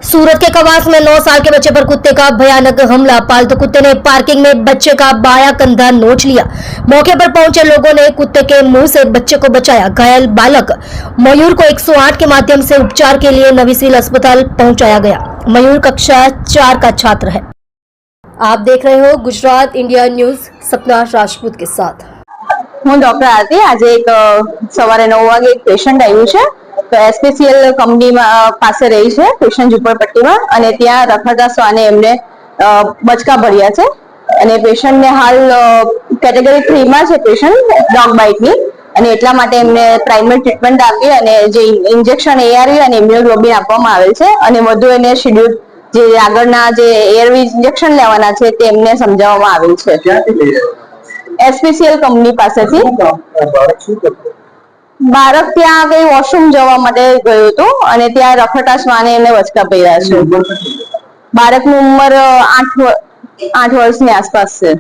सूरत के कवास में 9 साल के बच्चे पर कुत्ते का भयानक हमला। पालतू कुत्ते ने पार्किंग में बच्चे का बायां कंधा नोच लिया। मौके पर पहुंचे लोगों ने कुत्ते के मुंह से बच्चे को बचाया। घायल बालक मयूर को 108 के माध्यम से उपचार के लिए नवी सिविल अस्पताल पहुंचाया गया। मयूर कक्षा 4 का छात्र है। आप देख रहे हो गुजरात इंडिया न्यूज, सपना राजपूत के साथ। હું ડોક્ટર આરતી। આજે એક સવારે 9 વાગે એક પેશન્ટ આવ્યું છે, તો એસપીસીએલ કંપની પાસે રહી છે પેશન્ટ ઝુંપડપટ્ટીમાં, અને ત્યાં રખડતા શ્વાને એમને બચકા ભર્યા છે, અને પેશન્ટને હાલ કેટેગરી 3 માં છે પેશન્ટ ડોગ બાઇટની, અને એટલા માટે એમને પ્રાઇમરી ટ્રીટમેન્ટ આપી અને જે ઇન્જેક્શન એઆરવી અને ઇમ્યુનોગ્લોબિન આપવામાં આવેલ છે, અને વધુ એને શેડ્યુલ જે આગળના જે એઆરવી ઇન્જેક્શન લેવાના છે તે એમને સમજાવવામાં આવેલ છે। એસપીસીએલ કંપની પાસેથી બાળક ત્યાં કઈ વોશરૂમ જવા માટે ગયું હતું, અને ત્યાં રખડતા શ્વાને એમને બચકા ભર્યા છે। બાળકની ઉંમર 8 વર્ષની આસપાસ છે।